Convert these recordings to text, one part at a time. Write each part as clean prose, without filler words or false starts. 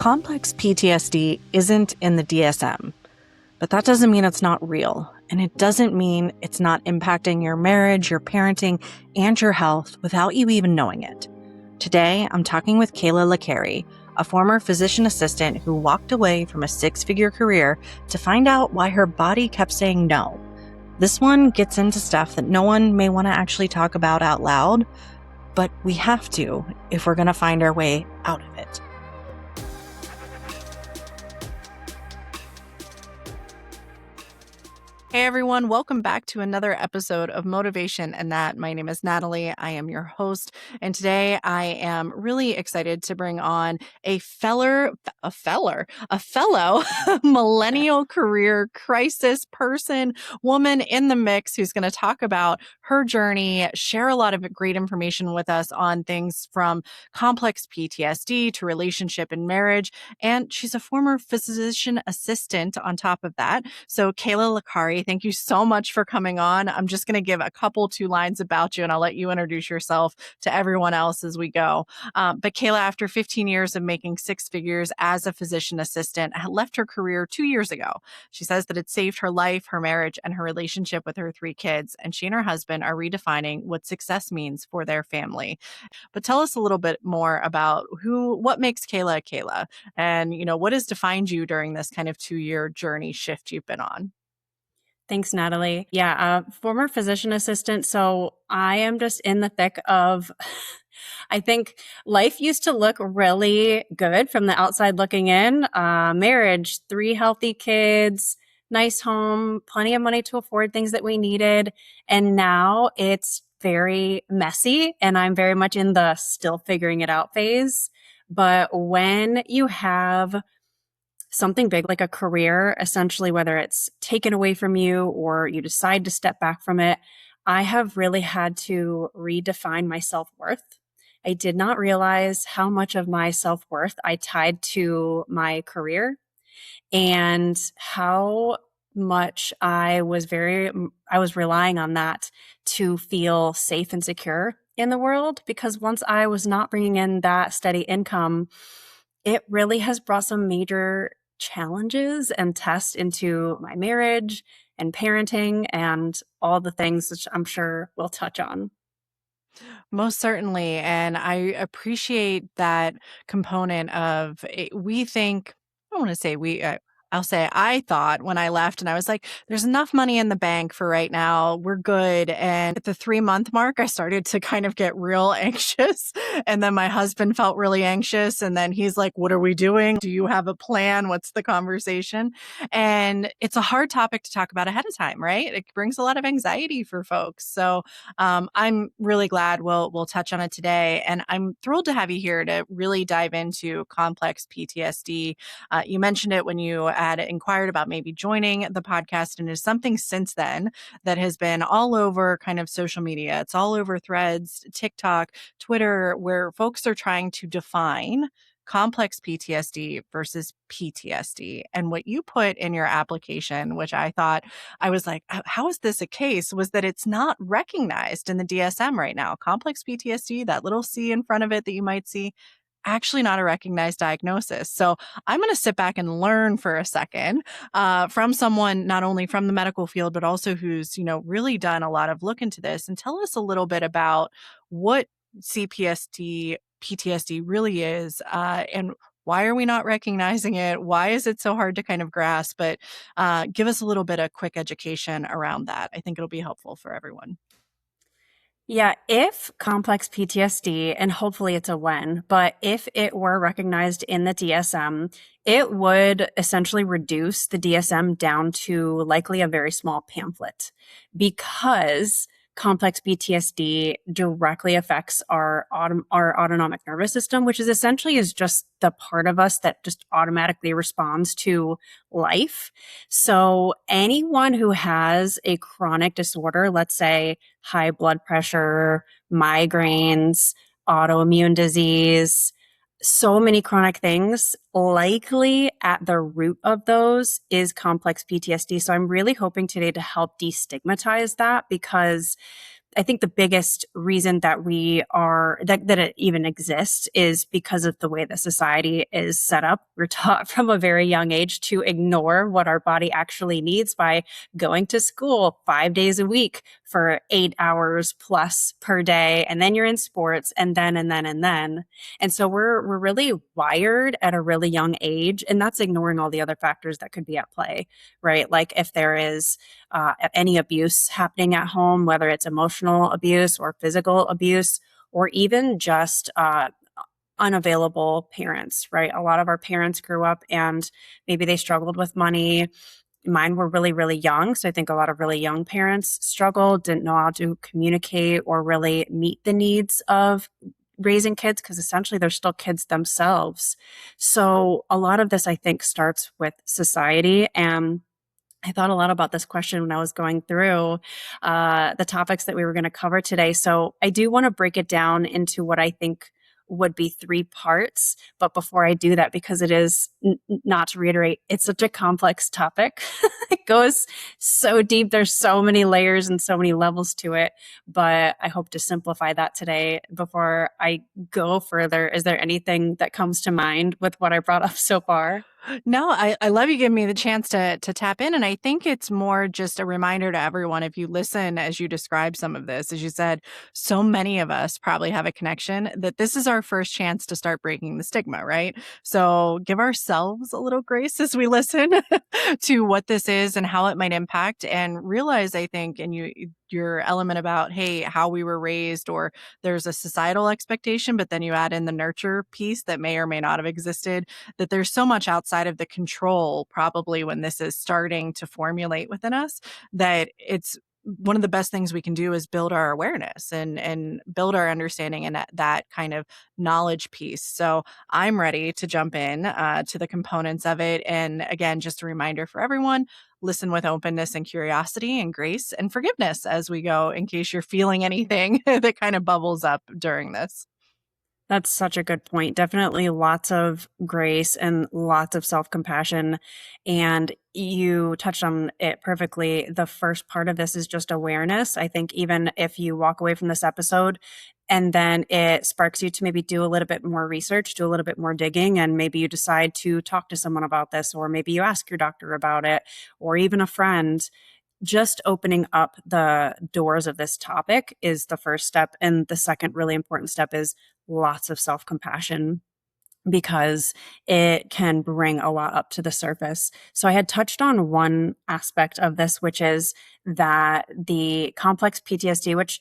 Complex PTSD isn't in the DSM, but that doesn't mean it's not real. And it doesn't mean it's not impacting your marriage, your parenting, and your health without you even knowing it. Today, I'm talking with Kayla Licari, a former physician assistant who walked away from a six-figure career to find out why her body kept saying no. This one gets into stuff that no one may want to actually talk about out loud, but we have to if we're going to find our way out of it. Hey everyone, welcome back to another episode of Motivation and That. My name is Natalie. I am your host, and today I am really excited to bring on a fellow millennial career crisis woman in the mix who's going to talk about her journey, share a lot of great information with us on things from complex PTSD to relationship and marriage. And she's a former physician assistant on top of that. So Kayla Licari, thank you so much for coming on. I'm just going to give two lines about you, and I'll let you introduce yourself to everyone else as we go. But Kayla, after 15 years of making six figures as a physician assistant, left her career 2 years ago. She says that it saved her life, her marriage, and her relationship with her 3 kids. And she and her husband are redefining what success means for their family. But tell us a little bit more about what makes Kayla Kayla, and what has defined you during this kind of 2-year journey shift you've been on. Thanks, Natalie. Yeah, former physician assistant. So I am just in the thick of, I think life used to look really good from the outside looking in. Marriage, 3 healthy kids, nice home, plenty of money to afford things that we needed. And now it's very messy, and I'm very much in the still figuring it out phase. But when you have something big like a career, essentially, whether it's taken away from you or you decide to step back from it, I have really had to redefine my self-worth. I did not realize how much of my self-worth I tied to my career and how much I was relying on that to feel safe and secure in the world, because once I was not bringing in that steady income, it really has brought some major challenges and tests into my marriage and parenting and all the things which I'm sure we'll touch on. Most certainly. And I appreciate that component of it. We think, I don't want to say I'll say I thought when I left, and I was like, there's enough money in the bank for right now. We're good. And at the 3-month mark, I started to kind of get real anxious. And then my husband felt really anxious. And then he's like, what are we doing? Do you have a plan? What's the conversation? And it's a hard topic to talk about ahead of time, right? It brings a lot of anxiety for folks. So I'm really glad we'll touch on it today. And I'm thrilled to have you here to really dive into complex PTSD. You mentioned it when you had inquired about maybe joining the podcast, and is something since then that has been all over kind of social media. It's all over Threads, TikTok, Twitter, where folks are trying to define complex PTSD versus PTSD. And what you put in your application, which I was like, how is this a case? Was that it's not recognized in the DSM right now. Complex PTSD, that little C in front of it that you might see, actually not a recognized diagnosis. So I'm going to sit back and learn for a second from someone not only from the medical field, but also who's, really done a lot of look into this, and tell us a little bit about what CPSD, PTSD really is, and why are we not recognizing it? Why is it so hard to kind of grasp? But give us a little bit of quick education around that. I think it'll be helpful for everyone. Yeah, if complex PTSD, and hopefully it's a when, but if it were recognized in the DSM, it would essentially reduce the DSM down to likely a very small pamphlet, because complex PTSD directly affects our autonomic nervous system, which is just the part of us that just automatically responds to life. So anyone who has a chronic disorder, let's say high blood pressure, migraines, autoimmune disease, so many chronic things, likely at the root of those is complex PTSD. So I'm really hoping today to help destigmatize that, because I think the biggest reason that that it even exists is because of the way the society is set up. We're taught from a very young age to ignore what our body actually needs by going to school 5 days a week for 8 hours plus per day. And then you're in sports and then, and then, and then. And so we're really wired at a really young age. And that's ignoring all the other factors that could be at play, right? Like if there is any abuse happening at home, whether it's emotional abuse or physical abuse, or even just unavailable parents, right? A lot of our parents grew up and maybe they struggled with money. Mine were really, really young. So I think a lot of really young parents struggled, didn't know how to communicate or really meet the needs of raising kids because essentially they're still kids themselves. So a lot of this, I think, starts with society. And I thought a lot about this question when I was going through the topics that we were going to cover today. So I do want to break it down into what I think would be three parts. But before I do that, because it is, not to reiterate, it's such a complex topic. It goes so deep. There's so many layers and so many levels to it. But I hope to simplify that today. Before I go further, is there anything that comes to mind with what I brought up so far? No, I love you giving me the chance to tap in. And I think it's more just a reminder to everyone if you listen as you describe some of this, as you said, so many of us probably have a connection that this is our first chance to start breaking the stigma, right? So give ourselves a little grace as we listen to what this is and how it might impact and realize, I think, and your element about, hey, how we were raised, or there's a societal expectation, but then you add in the nurture piece that may or may not have existed, that there's so much outside of the control, probably when this is starting to formulate within us, that it's one of the best things we can do is build our awareness and build our understanding and that kind of knowledge piece. So I'm ready to jump in to the components of it. And again, just a reminder for everyone, listen with openness and curiosity and grace and forgiveness as we go, in case you're feeling anything that kind of bubbles up during this. That's such a good point. Definitely lots of grace and lots of self compassion. And you touched on it perfectly. The first part of this is just awareness. I think even if you walk away from this episode and then it sparks you to maybe do a little bit more research, do a little bit more digging, and maybe you decide to talk to someone about this, or maybe you ask your doctor about it, or even a friend, just opening up the doors of this topic is the first step. And the second really important step is lots of self compassion because it can bring a lot up to the surface. So I had touched on one aspect of this, which is that the complex PTSD, which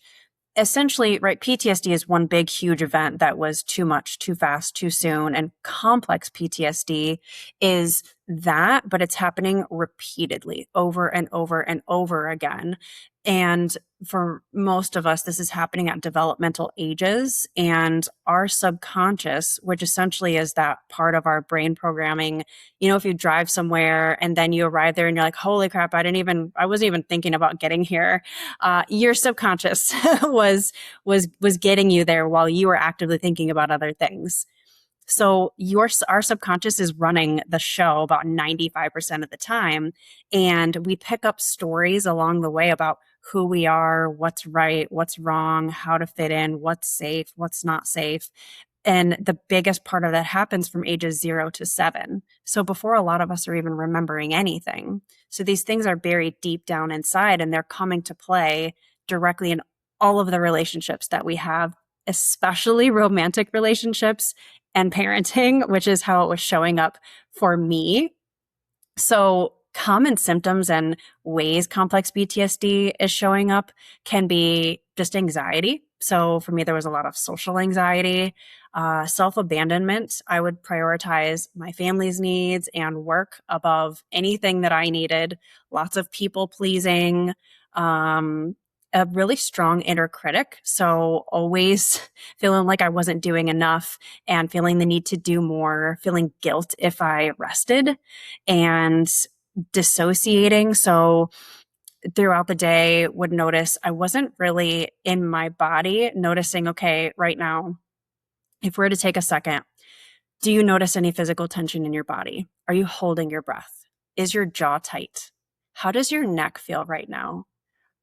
essentially, right, PTSD is one big, huge event that was too much, too fast, too soon. And complex PTSD is that, but it's happening repeatedly over and over and over again. And for most of us, this is happening at developmental ages. And our subconscious, which essentially is that part of our brain programming, if you drive somewhere and then you arrive there and you're like, holy crap, I wasn't even thinking about getting here. Your subconscious was getting you there while you were actively thinking about other things. So our subconscious is running the show about 95% of the time. And we pick up stories along the way about who we are, what's right, what's wrong, how to fit in, what's safe, what's not safe. And the biggest part of that happens from ages 0 to 7. So before a lot of us are even remembering anything. So these things are buried deep down inside and they're coming to play directly in all of the relationships that we have, especially romantic relationships and parenting, which is how it was showing up for me. So common symptoms and ways complex PTSD is showing up can be just anxiety. So for me, there was a lot of social anxiety, self-abandonment. I would prioritize my family's needs and work above anything that I needed, lots of people pleasing, a really strong inner critic. So always feeling like I wasn't doing enough and feeling the need to do more, feeling guilt if I rested, and dissociating. So throughout the day would notice I wasn't really in my body, noticing, okay, right now, if we're to take a second, do you notice any physical tension in your body? Are you holding your breath? Is your jaw tight? How does your neck feel right now?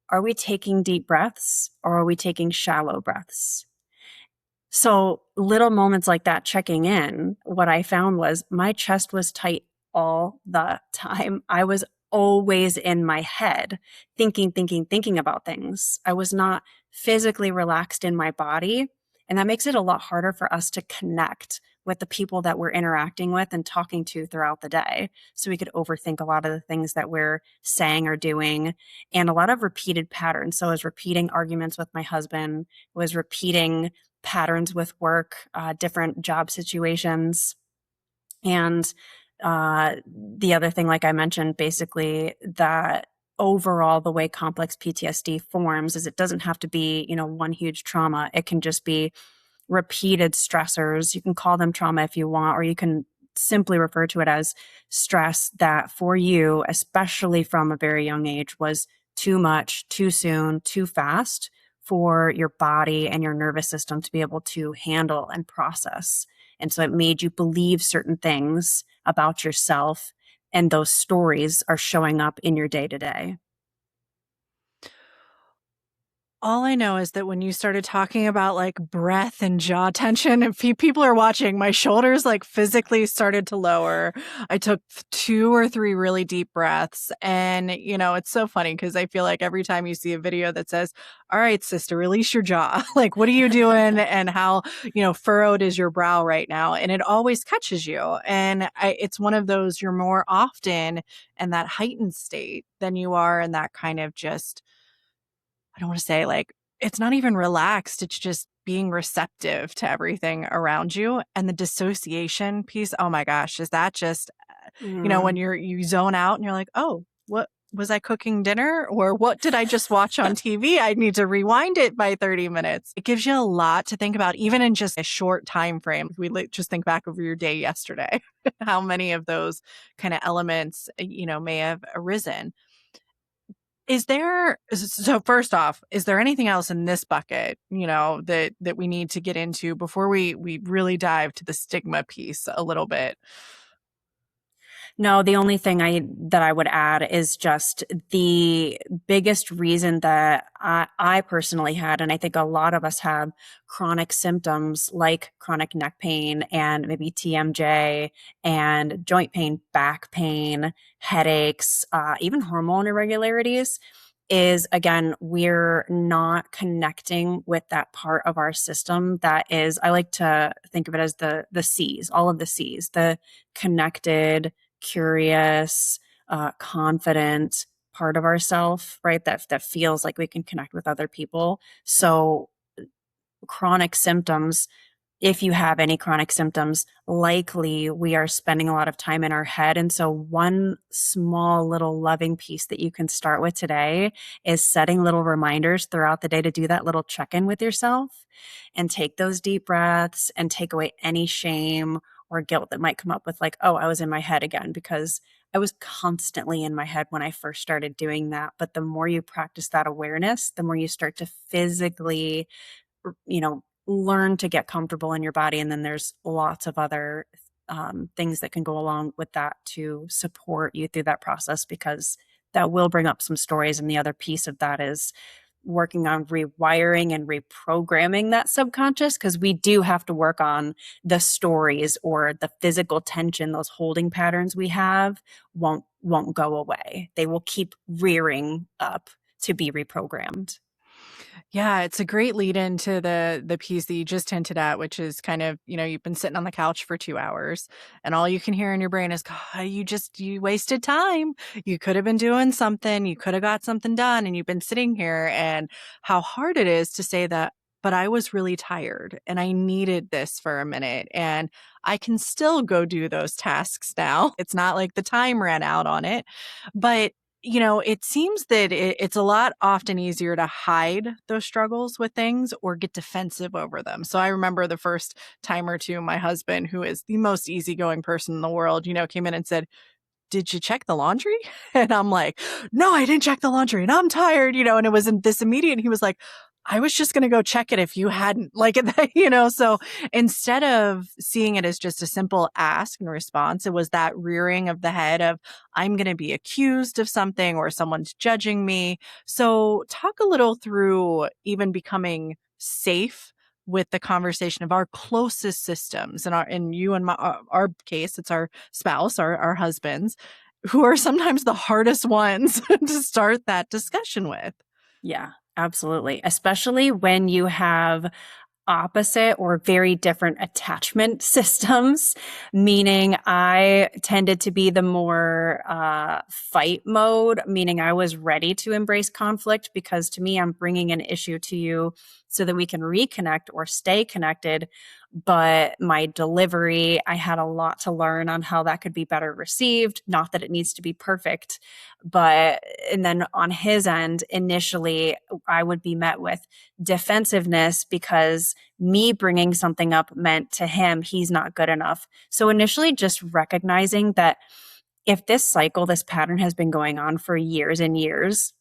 are we taking deep breaths or are we taking shallow breaths? So little moments like that checking in, what I found was my chest was tight all the time. I was always in my head thinking about things. I was not physically relaxed in my body. And that makes it a lot harder for us to connect with the people that we're interacting with and talking to throughout the day. So we could overthink a lot of the things that we're saying or doing, and a lot of repeated patterns. So I was repeating arguments with my husband, was repeating patterns with work, different job situations. And the other thing, like I mentioned, basically that overall, the way complex PTSD forms is it doesn't have to be, one huge trauma. It can just be repeated stressors. You can call them trauma if you want, or you can simply refer to it as stress that for you, especially from a very young age, was too much, too soon, too fast for your body and your nervous system to be able to handle and process. And so it made you believe certain things about yourself, and those stories are showing up in your day to day. All I know is that when you started talking about, like, breath and jaw tension, if people are watching, my shoulders, like, physically started to lower. I took 2 or 3 really deep breaths, and, it's so funny because I feel like every time you see a video that says, "All right, sister, release your jaw." Like, "What are you doing, and how, furrowed is your brow right now?" And it always catches you, and it's one of those you're more often in that heightened state than you are in that kind of just I don't wanna say, like, it's not even relaxed, it's just being receptive to everything around you, and the dissociation piece, oh my gosh, is that just, when Mm. you zone out and you're like, "Oh, what was I cooking dinner? Or what did I just watch on TV? I need to rewind it by 30 minutes." It gives you a lot to think about even in just a short time frame. If we just think back over your day yesterday, how many of those kinda elements, may have arisen. So first off, is there anything else in this bucket, that we need to get into before we really dive to the stigma piece a little bit? No, the only thing I would add is just the biggest reason that I personally had, and I think a lot of us have, chronic symptoms like chronic neck pain and maybe TMJ and joint pain, back pain, headaches, even hormone irregularities, is again, we're not connecting with that part of our system that is, I like to think of it as the C's, all of the C's, the connected, curious, confident part of ourself, right? That feels like we can connect with other people. So chronic symptoms, if you have any chronic symptoms, likely we are spending a lot of time in our head. And so one small little loving piece that you can start with today is setting little reminders throughout the day to do that little check-in with yourself and take those deep breaths and take away any shame or guilt that might come up with, like, oh, I was in my head again, because I was constantly in my head when I first started doing that. But the more you practice that awareness, the more you start to physically, learn to get comfortable in your body. And then there's lots of other things that can go along with that to support you through that process, because that will bring up some stories. And the other piece of that is working on rewiring and reprogramming that subconscious, because we do have to work on the stories, or the physical tension, those holding patterns we have won't go away. They will keep rearing up to be reprogrammed. Yeah, it's a great lead into the piece that you just hinted at, which is kind of, you've been sitting on the couch for 2 hours and all you can hear in your brain is, "God, you wasted time. You could have been doing something. You could have got something done and you've been sitting here," and how hard it is to say that, "But I was really tired and I needed this for a minute and I can still go do those tasks now." It's not like the time ran out on it, but it seems that it's a lot often easier to hide those struggles with things or get defensive over them. So I remember the first time or two, my husband, who is the most easygoing person in the world, came in and said, "Did you check the laundry?" And I'm like, "No, I didn't check the laundry and I'm tired," and it wasn't this immediate. He was like, I was just going to go check it if you hadn't so instead of seeing it as just a simple ask and response, it was that rearing of the head of I'm going to be accused of something or someone's judging me. So talk a little through even becoming safe with the conversation of our closest systems and our case, it's our spouse, our husbands, who are sometimes the hardest ones to start that discussion with. Yeah, absolutely. Especially when you have opposite or very different attachment systems, meaning I tended to be the more fight mode, meaning I was ready to embrace conflict because to me, I'm bringing an issue to you so that we can reconnect or stay connected. But my delivery, I had a lot to learn on how that could be better received. Not that it needs to be perfect, but, and then on his end, initially, I would be met with defensiveness because me bringing something up meant to him, he's not good enough. So initially, just recognizing that if this cycle, this pattern has been going on for years and years,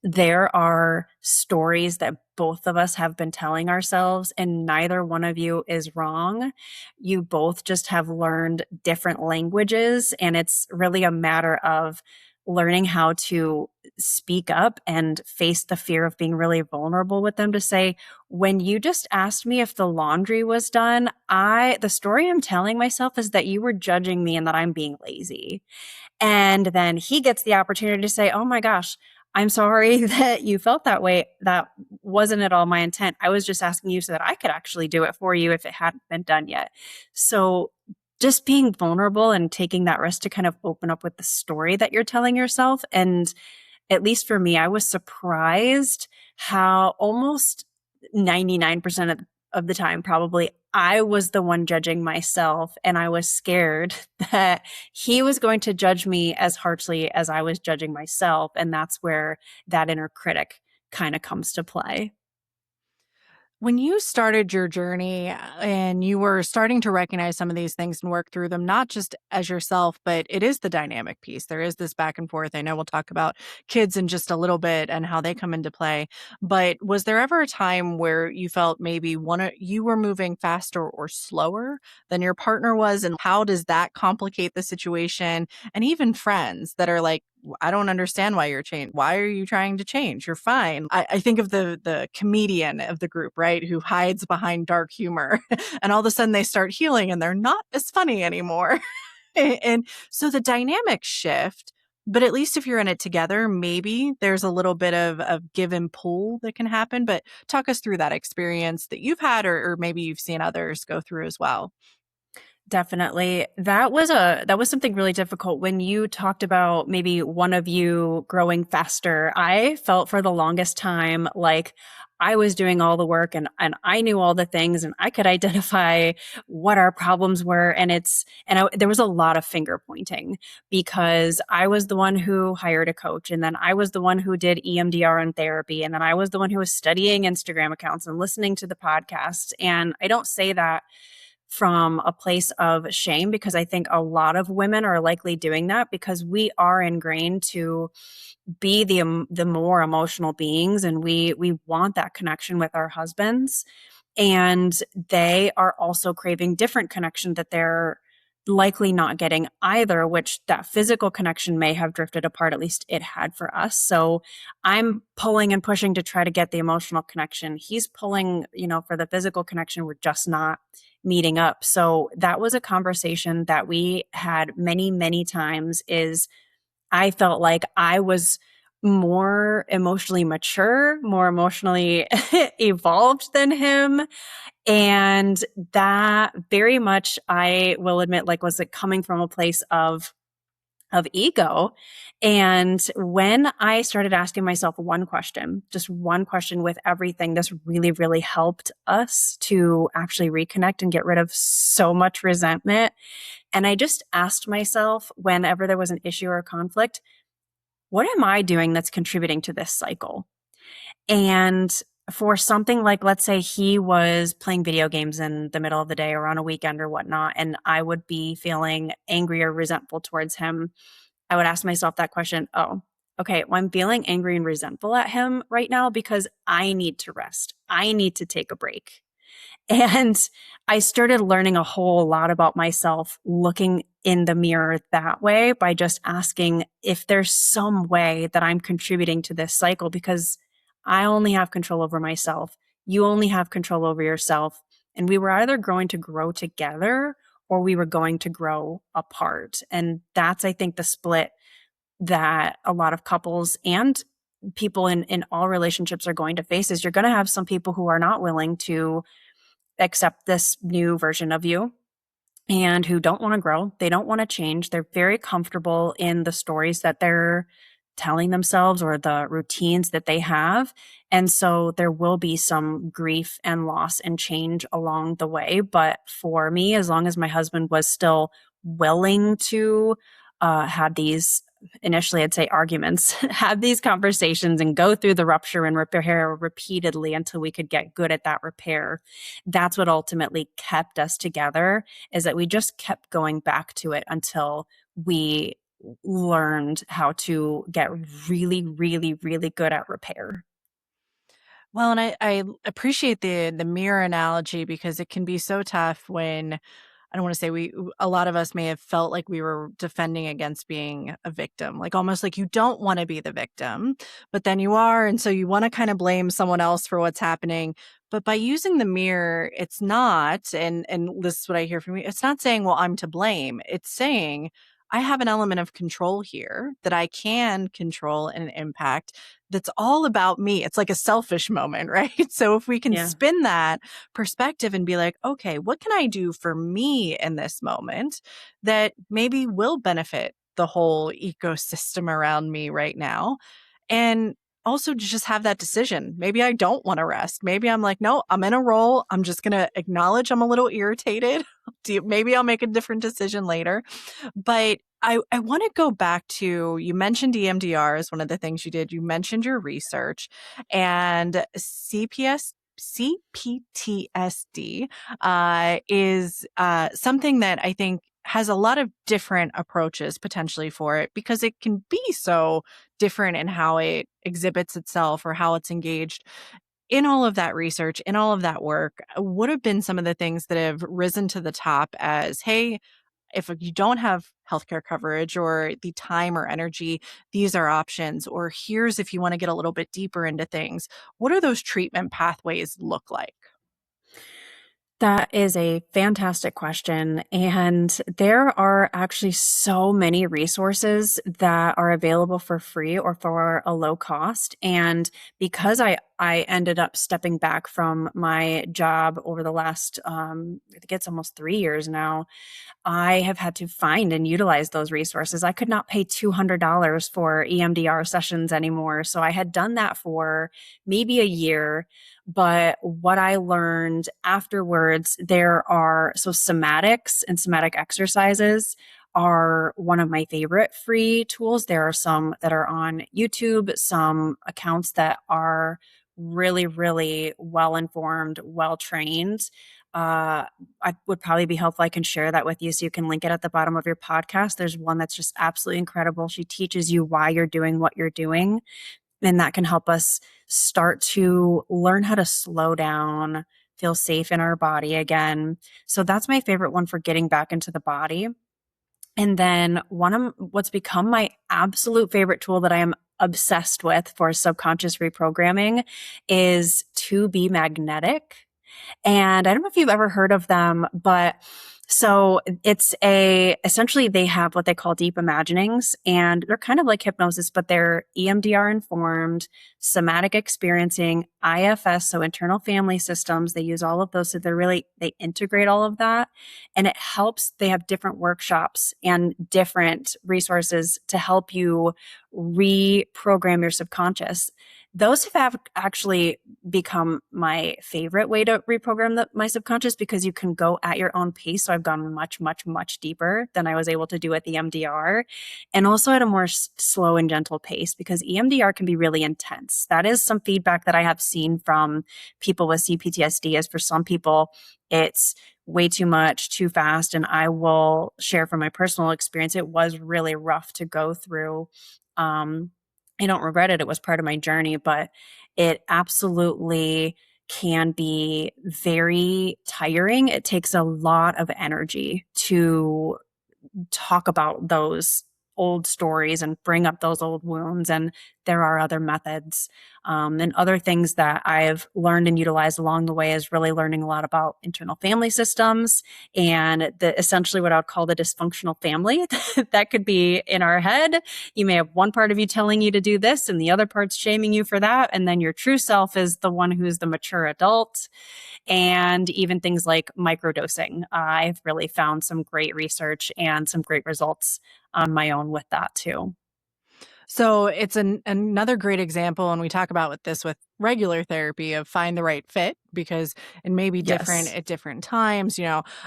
there are stories that both of us have been telling ourselves, and neither one of you is wrong. You both just have learned different languages, and it's really a matter of learning how to speak up and face the fear of being really vulnerable with them to say, when you just asked me if the laundry was done, the story I'm telling myself is that you were judging me and that I'm being lazy. And then he gets the opportunity to say, oh my gosh, I'm sorry that you felt that way. That wasn't at all my intent. I was just asking you so that I could actually do it for you if it hadn't been done yet. So just being vulnerable and taking that risk to kind of open up with the story that you're telling yourself. And at least for me, I was surprised how almost 99% of the time, probably, I was the one judging myself. And I was scared that he was going to judge me as harshly as I was judging myself. And that's where that inner critic kind of comes to play. When you started your journey and you were starting to recognize some of these things and work through them, not just as yourself, but it is the dynamic piece. There is this back and forth. I know we'll talk about kids in just a little bit and how they come into play. But was there ever a time where you felt maybe you were moving faster or slower than your partner was? And how does that complicate the situation? And even friends that are like, I don't understand why you're changing. Why are you trying to change? You're fine. I think of the comedian of the group, right? Who hides behind dark humor and all of a sudden they start healing and they're not as funny anymore. And so the dynamics shift, but at least if you're in it together, maybe there's a little bit of give and pull that can happen. But talk us through that experience that you've had, or maybe you've seen others go through as well. Definitely. That was something really difficult when you talked about maybe one of you growing faster. I felt for the longest time like I was doing all the work and I knew all the things and I could identify what our problems were. There was a lot of finger pointing because I was the one who hired a coach, and then I was the one who did EMDR and therapy. And then I was the one who was studying Instagram accounts and listening to the podcast. And I don't say that from a place of shame, because I think a lot of women are likely doing that because we are ingrained to be the more emotional beings, and we want that connection with our husbands, and they are also craving different connection that they're likely not getting either, which that physical connection may have drifted apart. At least it had for us. So I'm pulling and pushing to try to get the emotional connection. He's pulling, for the physical connection. We're just not meeting up. So that was a conversation that we had many, many times. Is I felt like I was more emotionally mature, more emotionally evolved than him. And that very much, I will admit, like, was it coming from a place of ego. And when I started asking myself one question, just one question with everything, this really, really helped us to actually reconnect and get rid of so much resentment. And I just asked myself, whenever there was an issue or a conflict, what am I doing that's contributing to this cycle? And for something like, let's say he was playing video games in the middle of the day or on a weekend or whatnot, and I would be feeling angry or resentful towards him, I would ask myself that question. Oh, okay, well, I'm feeling angry and resentful at him right now because I need to rest. I need to take a break. And I started learning a whole lot about myself looking in the mirror that way by just asking if there's some way that I'm contributing to this cycle, because I only have control over myself. You only have control over yourself. And we were either going to grow together or we were going to grow apart. And that's, I think, the split that a lot of couples and people in all relationships are going to face, is you're going to have some people who are not willing to accept this new version of you and who don't want to grow. They don't want to change. They're very comfortable in the stories that they're telling themselves or the routines that they have. And so there will be some grief and loss and change along the way. But for me, as long as my husband was still willing to have these, initially I'd say arguments, have these conversations and go through the rupture and repair repeatedly until we could get good at that repair. That's what ultimately kept us together, is that we just kept going back to it until we learned how to get really, really, really good at repair. Well, and I appreciate the mirror analogy because it can be so tough when I don't want to say a lot of us may have felt like we were defending against being a victim, like almost like you don't want to be the victim, but then you are. And so you want to kind of blame someone else for what's happening. But by using the mirror, it's not, and this is what I hear from you, it's not saying, well, I'm to blame. It's saying, I have an element of control here that I can control and impact. That's all about me. It's like a selfish moment, right? So if we can Yeah. spin that perspective and be like, okay, what can I do for me in this moment that maybe will benefit the whole ecosystem around me right now? And also to just have that decision. Maybe I don't want to rest. Maybe I'm like, no, I'm in a role. I'm just going to acknowledge I'm a little irritated. Maybe I'll make a different decision later. But I want to go back to, you mentioned EMDR as one of the things you did. You mentioned your research and CPTSD is something that I think has a lot of different approaches potentially for it because it can be so different in how it exhibits itself or how it's engaged. In all of that research, in all of that work, what have been some of the things that have risen to the top as, hey, if you don't have healthcare coverage or the time or energy, these are options. Or here's if you want to get a little bit deeper into things. What do those treatment pathways look like? That is a fantastic question. And there are actually so many resources that are available for free or for a low cost. And because I ended up stepping back from my job over the last, I think it's almost 3 years now, I have had to find and utilize those resources. I could not pay $200 for EMDR sessions anymore. So I had done that for maybe a year. But what I learned afterwards, there are so somatics and somatic exercises are one of my favorite free tools. There are some that are on YouTube, some accounts that are really, really well informed, well trained. I would probably be helpful. I can share that with you so you can link it at the bottom of your podcast. There's one that's just absolutely incredible. She teaches you why you're doing what you're doing, and that can help us start to learn how to slow down, feel safe in our body again. So that's my favorite one for getting back into the body. And then one of what's become my absolute favorite tool that I am obsessed with for subconscious reprogramming is to be magnetic. And I don't know if you've ever heard of them, but so it's essentially they have what they call deep imaginings, and they're kind of like hypnosis, but they're EMDR informed, somatic experiencing, IFS, so internal family systems. They use all of those. So they integrate all of that, and it helps. They have different workshops and different resources to help you reprogram your subconscious. Those have actually become my favorite way to reprogram my subconscious because you can go at your own pace. So I've gone much, much, much deeper than I was able to do at the MDR, and also at a more slow and gentle pace because EMDR can be really intense. That is some feedback that I have seen from people with CPTSD is for some people, it's way too much, too fast. And I will share from my personal experience, it was really rough to go through. I don't regret it. It was part of my journey, but it absolutely can be very tiring. It takes a lot of energy to talk about those old stories and bring up those old wounds. And there are other methods. And other things that I've learned and utilized along the way is really learning a lot about internal family systems and essentially what I would call the dysfunctional family that could be in our head. You may have one part of you telling you to do this and the other part's shaming you for that. And then your true self is the one who's the mature adult, and even things like microdosing. I've really found some great research and some great results on my own with that too. So it's another great example, and we talk about with this with regular therapy of find the right fit because it may be different Yes. at different times.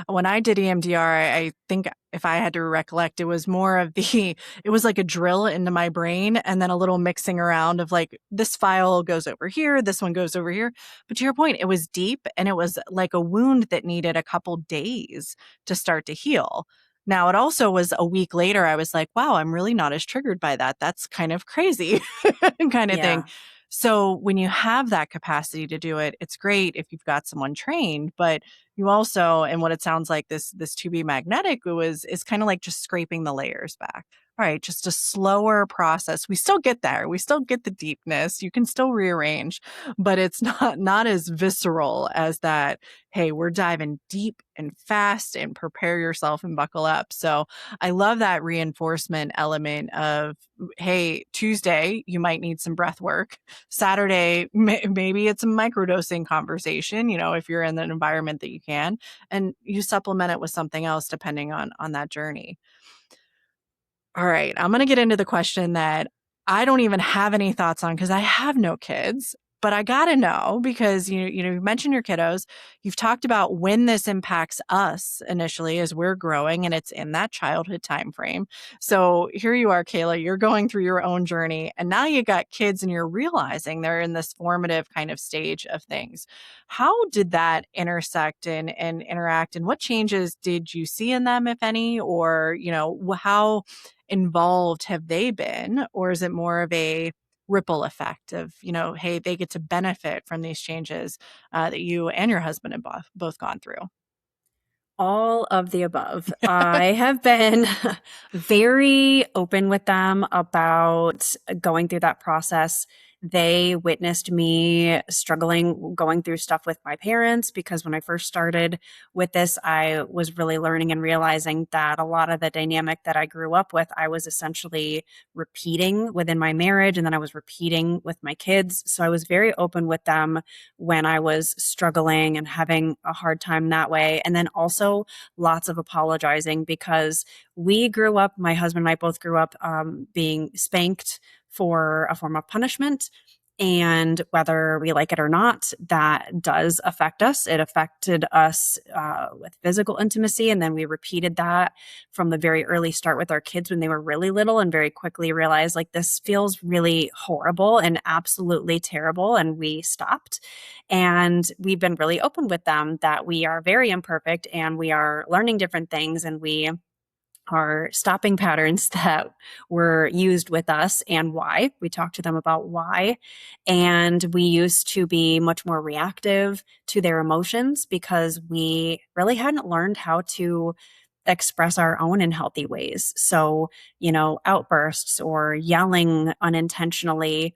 When I did EMDR, I think if I had to recollect, it was more of it was like a drill into my brain and then a little mixing around of like this file goes over here, this one goes over here. But to your point, it was deep and it was like a wound that needed a couple days to start to heal. Now, it also was a week later, I was like, wow, I'm really not as triggered by that. That's kind of crazy kind of thing. Yeah. So when you have that capacity to do it, it's great if you've got someone trained, but you also, and what it sounds like this to be magnetic is kind of like just scraping the layers back. All right, just a slower process. We still get there. We still get the deepness. You can still rearrange, but it's not as visceral as that, hey, we're diving deep and fast and prepare yourself and buckle up. So I love that reinforcement element of, hey, Tuesday, you might need some breath work. Saturday, maybe it's a microdosing conversation, if you're in an environment that you can, and you supplement it with something else depending on that journey. All right, I'm going to get into the question that I don't even have any thoughts on because I have no kids, but I got to know because you mentioned your kiddos. You've talked about when this impacts us initially as we're growing and it's in that childhood time frame. So here you are, Kayla, you're going through your own journey and now you got kids and you're realizing they're in this formative kind of stage of things. How did that intersect and interact and what changes did you see in them, if any, or how involved have they been? Or is it more of a ripple effect of, hey, they get to benefit from these changes that you and your husband have both gone through? All of the above. I have been very open with them about going through that process. They witnessed me struggling going through stuff with my parents because when I first started with this, I was really learning and realizing that a lot of the dynamic that I grew up with, I was essentially repeating within my marriage and then I was repeating with my kids. So I was very open with them when I was struggling and having a hard time that way. And then also lots of apologizing because we grew up, my husband and I both grew up being spanked for a form of punishment. And whether we like it or not, that does affect us. It affected us with physical intimacy. And then we repeated that from the very early start with our kids when they were really little and very quickly realized like this feels really horrible and absolutely terrible. And we stopped. And we've been really open with them that we are very imperfect and we are learning different things and we are stopping patterns that were used with us and why. We talked to them about why. And we used to be much more reactive to their emotions because we really hadn't learned how to express our own in healthy ways. So, outbursts or yelling unintentionally,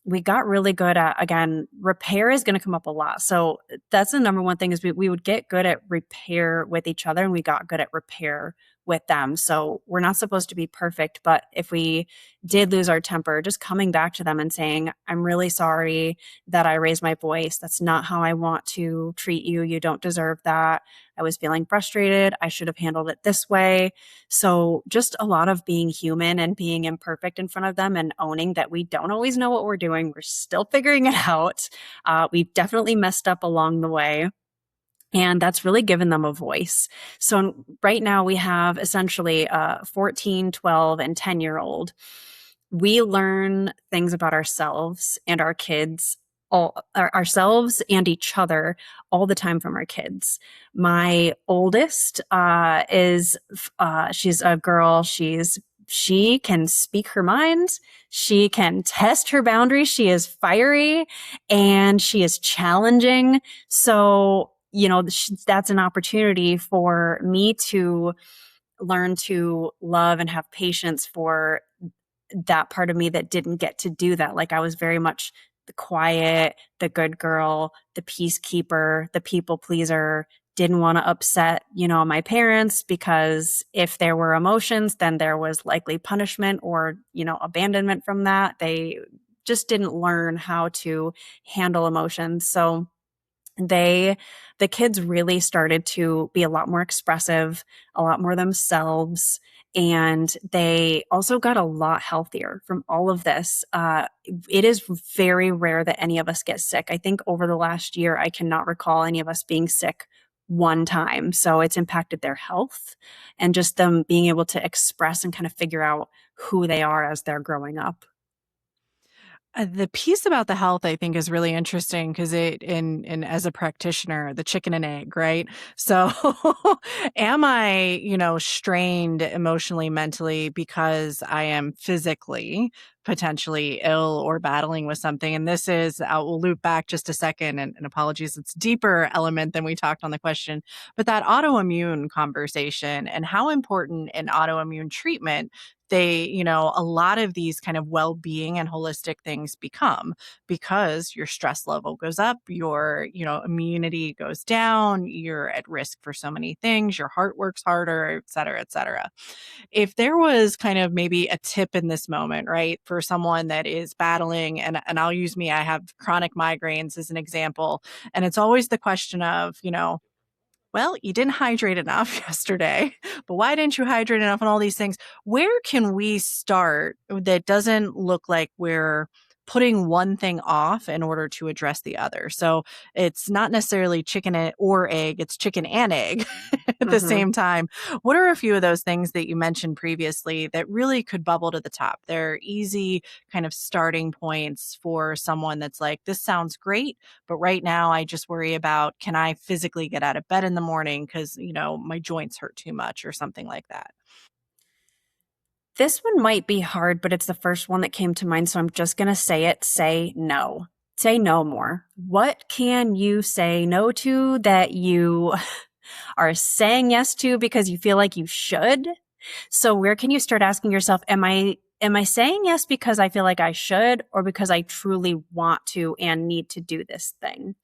we got really good at, again, repair is going to come up a lot. So that's the number one thing is we would get good at repair with each other and we got good at repair with them. So we're not supposed to be perfect, but if we did lose our temper, just coming back to them and saying, I'm really sorry that I raised my voice. That's not how I want to treat you. You don't deserve that. I was feeling frustrated. I should have handled it this way. So just a lot of being human and being imperfect in front of them and owning that we don't always know what we're doing. We're still figuring it out. We've definitely messed up along the way. And that's really given them a voice. So right now we have essentially a 14, 12, and 10-year-old. We learn things about ourselves and our kids, ourselves and each other all the time from our kids. My oldest she's a girl. She's she can speak her mind. She can test her boundaries. She is fiery and she is challenging. So, that's an opportunity for me to learn to love and have patience for that part of me that didn't get to do that. Like I was very much the quiet, the good girl, the peacekeeper, the people pleaser, didn't want to upset, my parents, because if there were emotions, then there was likely punishment or, abandonment from that. They just didn't learn how to handle emotions. So they the kids really started to be a lot more expressive, a lot more themselves, and they also got a lot healthier from all of this. It is very rare that any of us get sick. I think over the last year I cannot recall any of us being sick one time. So it's impacted their health and just them being able to express and kind of figure out who they are as they're growing up. The piece about the health, I think, is really interesting because and as a practitioner, the chicken and egg, right? So, am I, strained emotionally, mentally because I am physically potentially ill or battling with something? And this is, I will loop back just a second, and apologies, it's deeper element than we talked on the question, but that autoimmune conversation and how important an autoimmune treatment a lot of these kind of well-being and holistic things become because your stress level goes up, your, immunity goes down, you're at risk for so many things, your heart works harder, et cetera, et cetera. If there was kind of maybe a tip in this moment, right, for someone that is battling, and I'll use me, I have chronic migraines as an example, and it's always the question of, well, you didn't hydrate enough yesterday, but why didn't you hydrate enough and all these things? Where can we start that doesn't look like we're putting one thing off in order to address the other? So it's not necessarily chicken or egg, it's chicken and egg at the Mm-hmm. same time. What are a few of those things that you mentioned previously that really could bubble to the top? They're easy kind of starting points for someone that's like, this sounds great, but right now I just worry about, can I physically get out of bed in the morning because, my joints hurt too much or something like that. This one might be hard, but it's the first one that came to mind. So I'm just going to say it. Say no. Say no more. What can you say no to that you are saying yes to because you feel like you should? So where can you start asking yourself, am I saying yes because I feel like I should or because I truly want to and need to do this thing?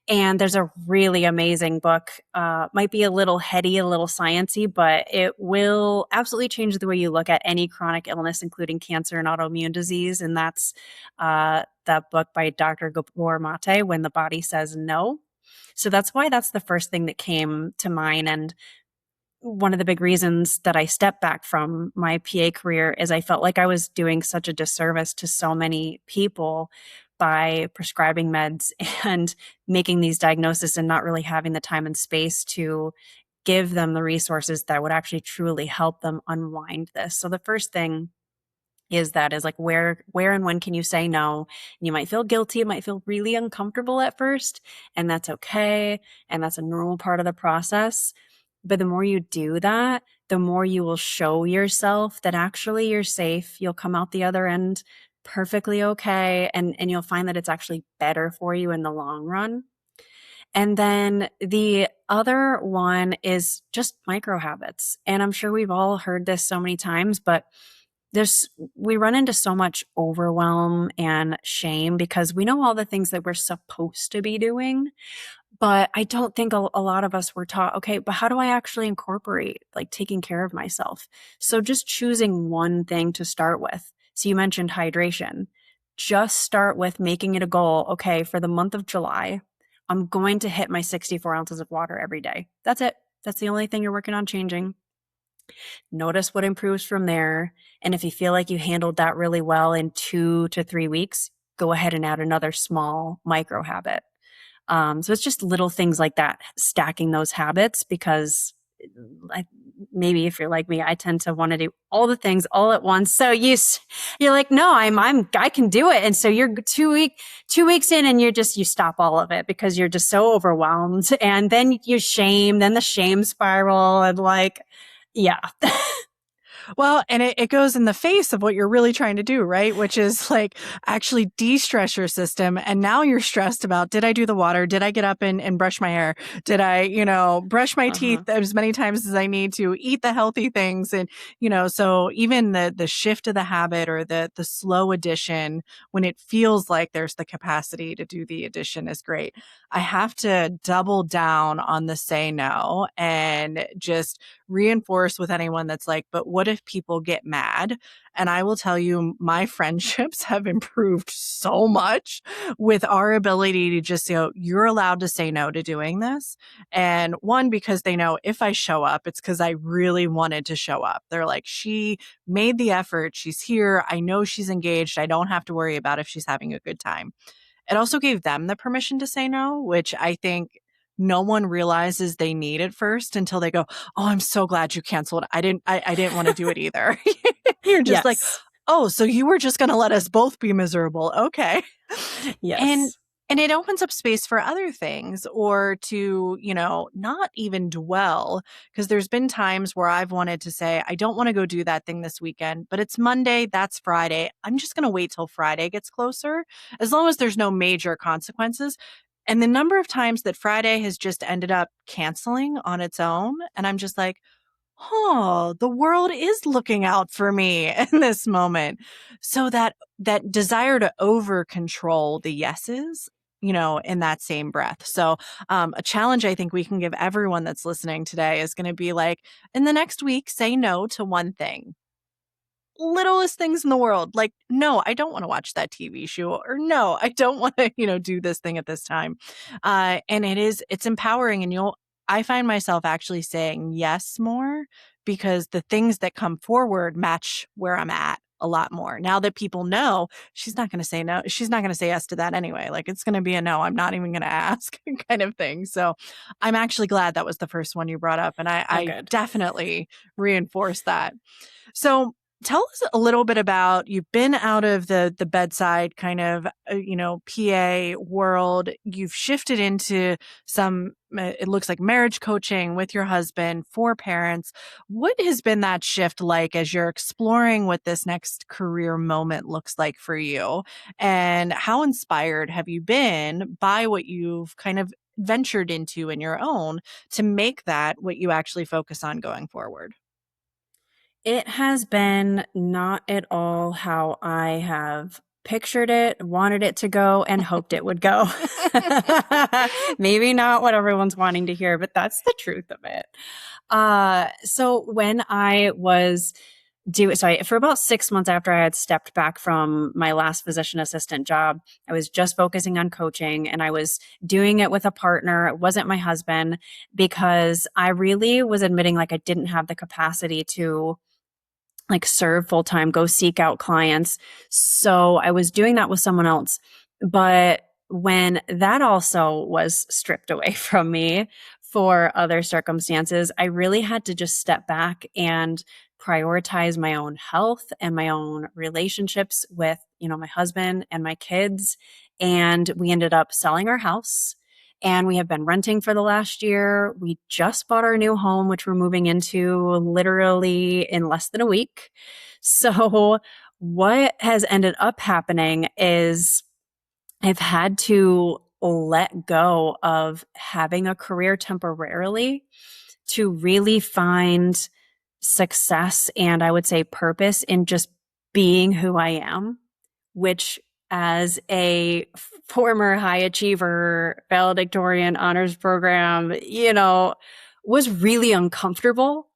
And there's a really amazing book, might be a little heady, a little sciencey, but it will absolutely change the way you look at any chronic illness, including cancer and autoimmune disease. And that's that book by Dr. Gabor Mate, When the Body Says No. So that's why that's the first thing that came to mind. And one of the big reasons that I stepped back from my PA career is I felt like I was doing such a disservice to so many people by prescribing meds and making these diagnoses and not really having the time and space to give them the resources that would actually truly help them unwind this. So the first thing is like where and when can you say no? And you might feel guilty, it might feel really uncomfortable at first, and that's okay, and that's a normal part of the process. But the more you do that, the more you will show yourself that actually you're safe. You'll come out the other end perfectly okay, and you'll find that it's actually better for you in the long run. And then the other one is just micro habits. And I'm sure we've all heard this so many times, but we run into so much overwhelm and shame because we know all the things that we're supposed to be doing, but I don't think a lot of us were taught, okay, but how do I actually incorporate like taking care of myself? So just choosing one thing to start with. So you mentioned hydration. Just start with making it a goal. Okay, for the month of July, I'm going to hit my 64 ounces of water every day. That's it. That's the only thing you're working on changing. Notice what improves from there. And if you feel like you handled that really well in 2 to 3 weeks, go ahead and add another small micro habit. So it's just little things like that, stacking those habits because maybe if you're like me, I tend to want to do all the things all at once. So you're like, no, I can do it. And so you're 2 weeks in and you stop all of it because you're just so overwhelmed. And then then the shame spiral and like, yeah. Well, and it goes in the face of what you're really trying to do, right? Which is like actually de-stress your system. And now you're stressed about, did I do the water? Did I get up and brush my hair? Did I, brush my teeth Uh-huh. as many times as I need to, eat the healthy things? And, so even the shift of the habit or the slow addition, when it feels like there's the capacity to do the addition is great. I have to double down on the say no and just reinforce with anyone that's like, but what if people get mad? And I will tell you, my friendships have improved so much with our ability to just go, you're allowed to say no to doing this. And one, because they know if I show up, it's because I really wanted to show up. They're like, she made the effort. She's here. I know she's engaged. I don't have to worry about if she's having a good time. It also gave them the permission to say no, which I think no one realizes they need at first until they go, "Oh, I'm so glad you canceled. I didn't want to do it either." You're just like, Yes. "Oh, so you were just going to let us both be miserable." Okay. And Yes. and it opens up space for other things or to, not even dwell because there's been times where I've wanted to say, I don't want to go do that thing this weekend, but it's Monday, that's Friday. I'm just going to wait till Friday gets closer as long as there's no major consequences. And the number of times that Friday has just ended up canceling on its own and I'm just like, "Oh, the world is looking out for me in this moment." So that desire to over control the yeses, in that same breath. So, a challenge I think we can give everyone that's listening today is going to be like, in the next week, say no to one thing. Littlest things in the world. Like, no, I don't want to watch that TV show, or no, I don't want to, do this thing at this time. And it's empowering. And I find myself actually saying yes more because the things that come forward match where I'm at a lot more. Now that people know she's not going to say no, she's not going to say yes to that anyway. Like it's going to be a no. I'm not even going to ask kind of thing. So I'm actually glad that was the first one you brought up. And Oh, I good. definitely reinforce that. So tell us a little bit about you've been out of the bedside kind of PA world. You've shifted into some it looks like marriage coaching with your husband for parents. What has been that shift like as you're exploring what this next career moment looks like for you? And how inspired have you been by what you've kind of ventured into in your own to make that what you actually focus on going forward? It has been not at all how I have pictured it, wanted it to go, and hoped it would go. Maybe not what everyone's wanting to hear, but that's the truth of it. So when I was for about 6 months after I had stepped back from my last physician assistant job, I was just focusing on coaching and I was doing it with a partner. It wasn't my husband because I really was admitting like I didn't have the capacity to like serve full time, go seek out clients. So I was doing that with someone else. But when that also was stripped away from me for other circumstances, I really had to just step back and prioritize my own health and my own relationships with, my husband and my kids. And we ended up selling our house and we have been renting for the last year. We just bought our new home, which we're moving into literally in less than a week. So, what has ended up happening is I've had to let go of having a career temporarily to really find success and I would say purpose in just being who I am, which as a former high achiever, valedictorian honors program, was really uncomfortable.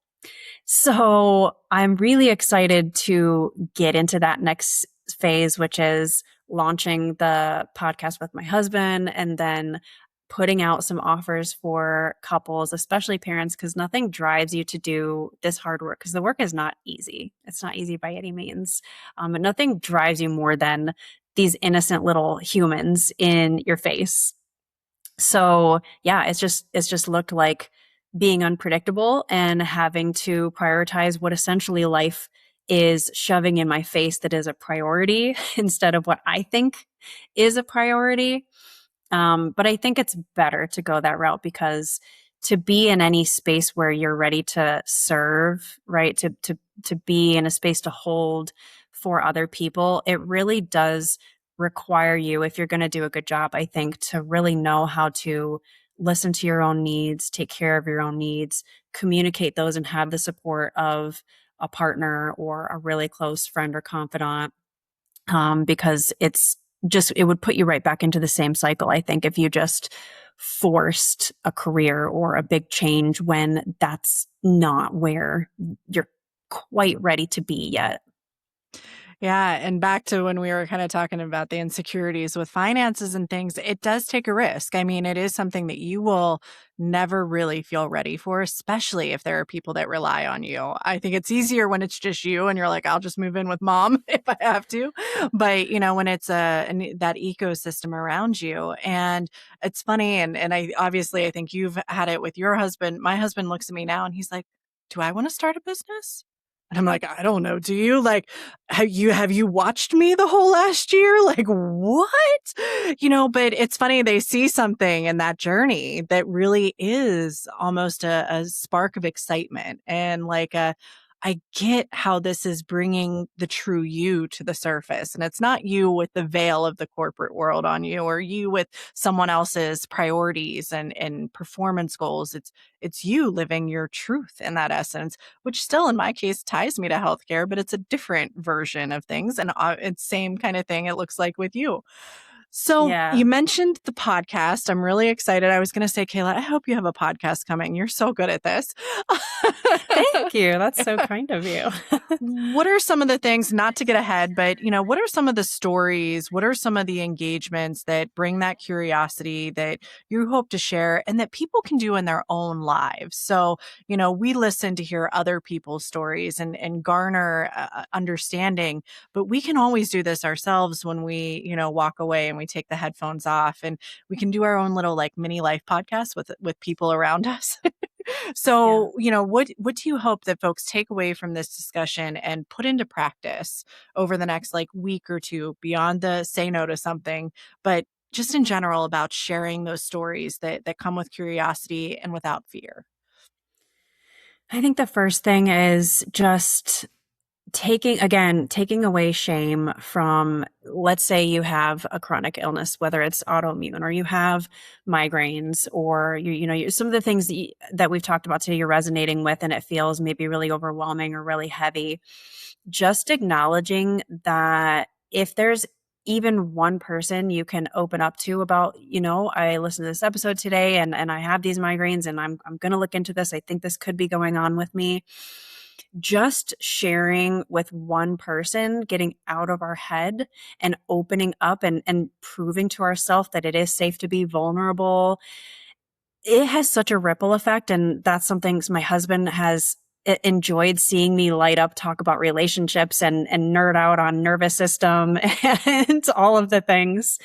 So I'm really excited to get into that next phase, which is launching the podcast with my husband and then putting out some offers for couples, especially parents, because nothing drives you to do this hard work because the work is not easy. It's not easy by any means. But nothing drives you more than these innocent little humans in your face. So yeah, it's just looked like being unpredictable and having to prioritize what essentially life is shoving in my face that is a priority instead of what I think is a priority. But I think it's better to go that route because to be in any space where you're ready to serve, right? To be in a space to hold for other people, it really does require you, if you're going to do a good job, I think, to really know how to listen to your own needs, take care of your own needs, communicate those, and have the support of a partner or a really close friend or confidant. Because it would put you right back into the same cycle, I think, if you just forced a career or a big change when that's not where you're quite ready to be yet. Yeah, and back to when we were kind of talking about the insecurities with finances and things, it does take a risk. I mean, it is something that you will never really feel ready for, especially if there are people that rely on you. I think it's easier when it's just you and you're like, I'll just move in with mom if I have to. But, when it's that ecosystem around you. And it's funny. And I think you've had it with your husband. My husband looks at me now and he's like, do I want to start a business? And I'm like, I don't know. Do you like, have you watched me the whole last year? Like, what? But it's funny. They see something in that journey that really is almost a spark of excitement. And like, I get how this is bringing the true you to the surface. And it's not you with the veil of the corporate world on you, or you with someone else's priorities and performance goals. It's you living your truth in that essence, which still in my case ties me to healthcare, but it's a different version of things. And it's same kind of thing it looks like with you. So Yeah. you mentioned the podcast. I'm really excited. I was going to say, Kayla, I hope you have a podcast coming. You're so good at this. Thank you. That's so kind of you. What are some of the things, not to get ahead, but what are some of the stories? What are some of the engagements that bring that curiosity that you hope to share and that people can do in their own lives? So, we listen to hear other people's stories and garner understanding, but we can always do this ourselves when we, walk away and we take the headphones off and we can do our own little like mini life podcast with people around us. Yeah. So, what do you hope that folks take away from this discussion and put into practice over the next like week or two beyond the say no to something, but just in general about sharing those stories that come with curiosity and without fear? I think the first thing is just taking away shame from, let's say you have a chronic illness, whether it's autoimmune or you have migraines, or some of the things that we've talked about today you're resonating with, and it feels maybe really overwhelming or really heavy. Just acknowledging that if there's even one person you can open up to about, I listened to this episode today and I have these migraines and I'm going to look into this. I think this could be going on with me. Just sharing with one person, getting out of our head and opening up and proving to ourselves that it is safe to be vulnerable. It has such a ripple effect. And that's something my husband has enjoyed seeing me light up, talk about relationships and nerd out on nervous system and all of the things.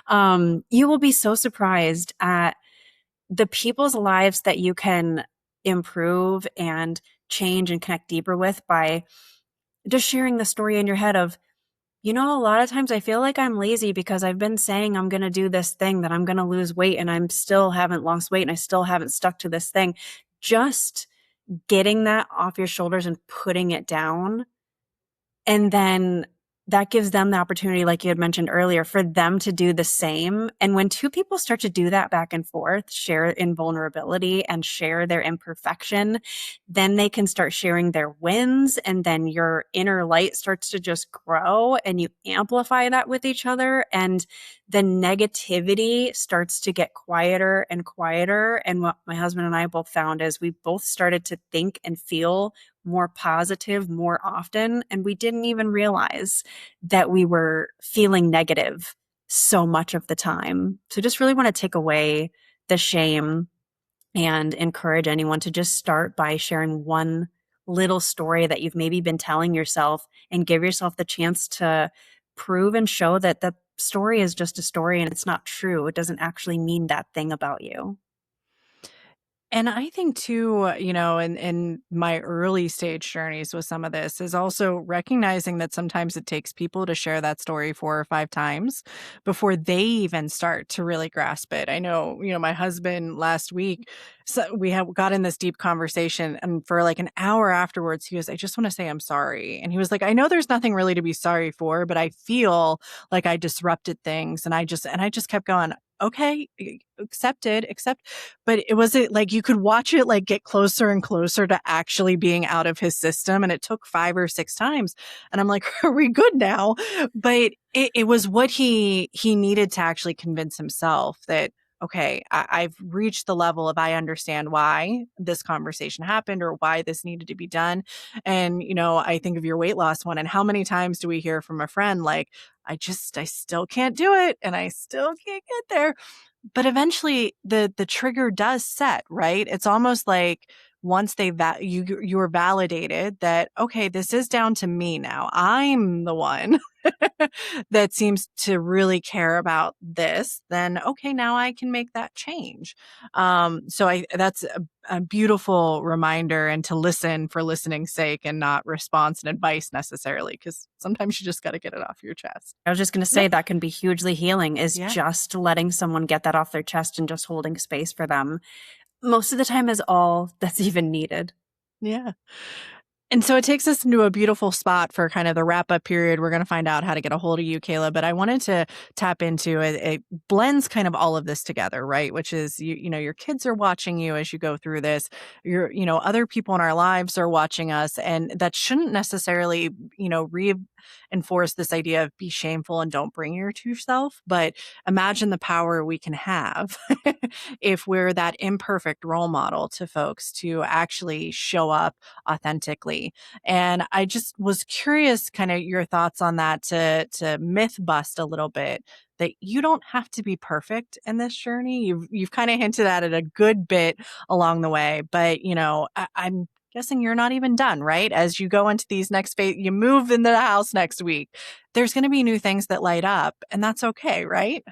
You will be so surprised at the people's lives that you can improve and change and connect deeper with by just sharing the story in your head of, a lot of times I feel like I'm lazy because I've been saying I'm going to do this thing, that I'm going to lose weight, and I'm still haven't lost weight and I still haven't stuck to this thing. Just getting that off your shoulders and putting it down, and then that gives them the opportunity, like you had mentioned earlier, for them to do the same. And when two people start to do that back and forth, share in vulnerability and share their imperfection, then they can start sharing their wins. And then your inner light starts to just grow and you amplify that with each other. And the negativity starts to get quieter and quieter. And what my husband and I both found is we both started to think and feel more positive more often. And we didn't even realize that we were feeling negative so much of the time. So just really want to take away the shame and encourage anyone to just start by sharing one little story that you've maybe been telling yourself, and give yourself the chance to prove and show that the story is just a story and it's not true. It doesn't actually mean that thing about you. And I think too, in my early stage journeys with some of this is also recognizing that sometimes it takes people to share that story 4 or 5 times before they even start to really grasp it. I know, my husband last week, so we have got in this deep conversation, and for like an hour afterwards, he goes, "I just want to say I'm sorry." And he was like, "I know there's nothing really to be sorry for, but I feel like I disrupted things." And I just kept going, "Okay, accepted, accept." But it wasn't like you could watch it like get closer and closer to actually being out of his system. And it took 5 or 6 times. And I'm like, are we good now? But it was what he needed to actually convince himself that, okay, I've reached the level of I understand why this conversation happened or why this needed to be done. And, I think of your weight loss one, and how many times do we hear from a friend like, I still can't do it and I still can't get there. But eventually the trigger does set, right? It's almost like once you're validated that, okay, this is down to me now. I'm the one that seems to really care about this, then okay, now I can make that change. So that's a beautiful reminder, and to listen for listening's sake and not response and advice necessarily, because sometimes you just got to get it off your chest. I was just going to Yep. say that can be hugely healing, is Yeah. just letting someone get that off their chest and just holding space for them. Most of the time is all that's even needed. Yeah. And so it takes us into a beautiful spot for kind of the wrap up period. We're going to find out how to get a hold of you, Kayla, but I wanted to tap into it. It blends kind of all of this together, right? Which is, your kids are watching you as you go through this. Other people in our lives are watching us, and that shouldn't necessarily, reinforce this idea of be shameful and don't bring your true self. But imagine the power we can have if we're that imperfect role model to folks to actually show up authentically. And I just was curious kind of your thoughts on that, to myth bust a little bit that you don't have to be perfect in this journey. You've kind of hinted at it a good bit along the way, but I'm guessing you're not even done, right? As you go into these next phase, you move into the house next week. There's going to be new things that light up, and that's okay, right?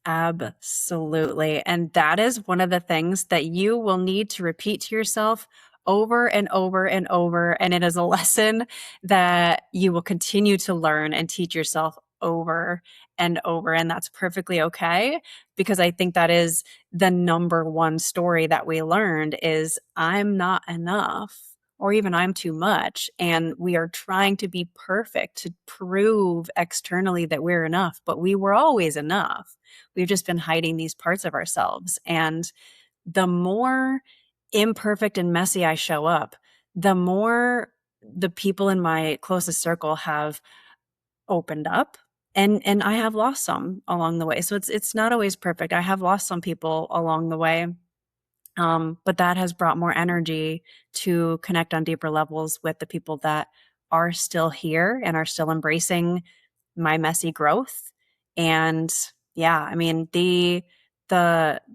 Absolutely. And that is one of the things that you will need to repeat to yourself over and over and over. And it is a lesson that you will continue to learn and teach yourself over and over. And that's perfectly okay, because I think that is the number one story that we learned is I'm not enough, or even I'm too much. And we are trying to be perfect to prove externally that we're enough, but we were always enough. We've just been hiding these parts of ourselves. And the more imperfect and messy I show up, the more the people in my closest circle have opened up, and I have lost some along the way. So it's not always perfect. I have lost some people along the way. But that has brought more energy to connect on deeper levels with the people that are still here and are still embracing my messy growth. And yeah, I mean, the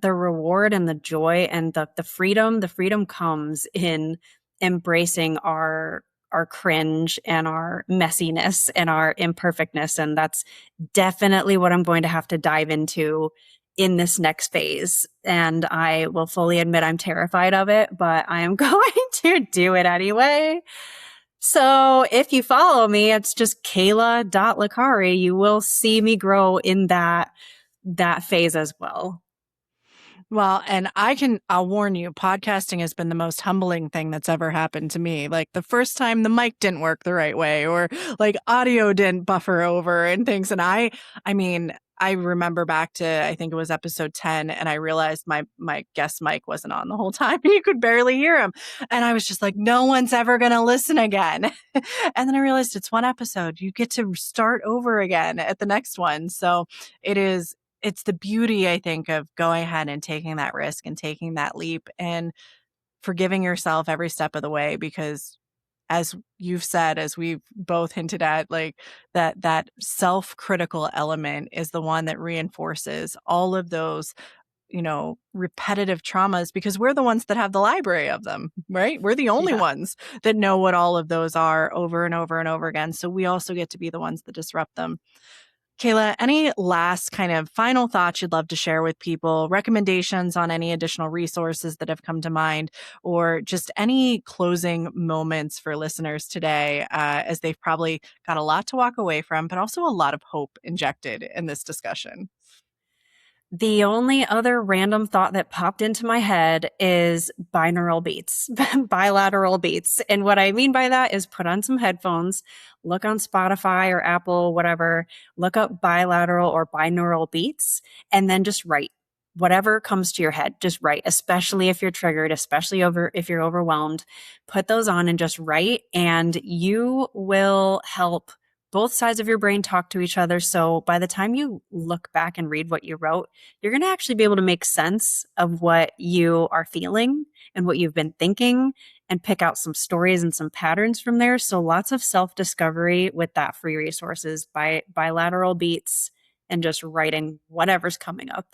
reward and the joy and the freedom comes in embracing our cringe and our messiness and our imperfectness. And that's definitely what I'm going to have to dive into in this next phase. And I will fully admit I'm terrified of it, but I am going to do it anyway. So if you follow me, it's just Kayla.Licari. You will see me grow in that phase as well. Well, and I'll warn you, podcasting has been the most humbling thing that's ever happened to me. Like the first time the mic didn't work the right way, or like audio didn't buffer over and things. And I mean, I remember back to, I think it was episode 10, and I realized my guest mic wasn't on the whole time and you could barely hear him. And I was just like, no one's ever going to listen again. And then I realized it's one episode. You get to start over again at the next one. So it is it's the beauty, I think, of going ahead and taking that risk and taking that leap and forgiving yourself every step of the way, because as you've said, as we've both hinted at, like that self-critical element is the one that reinforces all of those, repetitive traumas, because we're the ones that have the library of them, right? We're the only Yeah. ones that know what all of those are over and over and over again. So we also get to be the ones that disrupt them. Kayla, any last kind of final thoughts you'd love to share with people, recommendations on any additional resources that have come to mind, or just any closing moments for listeners today, as they've probably got a lot to walk away from, but also a lot of hope injected in this discussion? The only other random thought that popped into my head is binaural beats, bilateral beats. And what I mean by that is put on some headphones, look on Spotify or Apple, whatever, look up bilateral or binaural beats, and then just write whatever comes to your head. Just write, especially if you're triggered, especially if you're overwhelmed. Put those on and just write, and you will help both sides of your brain talk to each other. So by the time you look back and read what you wrote, you're going to actually be able to make sense of what you are feeling and what you've been thinking and pick out some stories and some patterns from there. So lots of self-discovery with that free resources by bilateral beats and just writing whatever's coming up.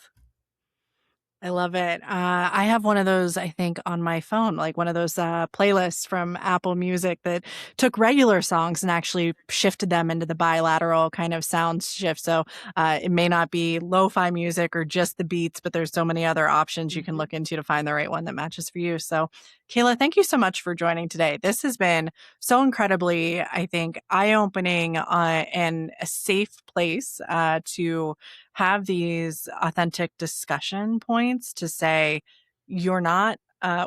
I love it. I have one of those, I think, on my phone, like one of those playlists from Apple Music that took regular songs and actually shifted them into the bilateral kind of sound shift. So it may not be lo-fi music or just the beats, but there's so many other options you can Mhm. look into to find the right one that matches for you. So, Kayla, thank you so much for joining today. This has been so incredibly, I think, eye-opening and a safe place to have these authentic discussion points to say, you're not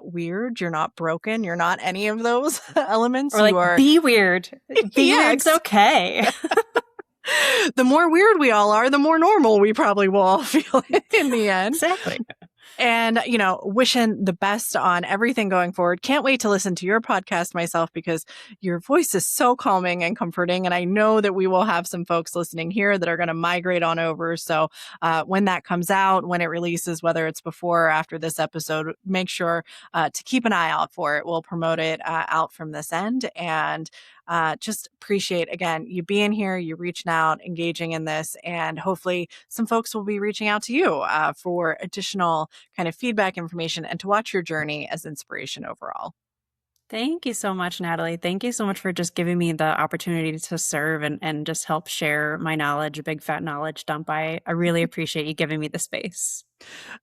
weird, you're not broken, you're not any of those elements. Or You like, are, be weird. Be yeah, weird's okay. the more weird we all are, the more normal we probably will all feel in the end. Exactly. And, wishing the best on everything going forward. Can't wait to listen to your podcast myself because your voice is so calming and comforting. And I know that we will have some folks listening here that are going to migrate on over. So when that comes out, when it releases, whether it's before or after this episode, make sure to keep an eye out for it. We'll promote it out from this end. And just appreciate, again, you being here, you reaching out, engaging in this, and hopefully some folks will be reaching out to you for additional kind of feedback information and to watch your journey as inspiration overall. Thank you so much, Natalie. Thank you so much for just giving me the opportunity to serve and just help share my knowledge, a big fat knowledge dump. I really appreciate you giving me the space.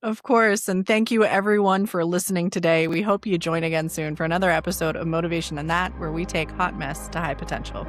Of course. And thank you, everyone, for listening today. We hope you join again soon for another episode of Motivation and That, where we take hot mess to high potential.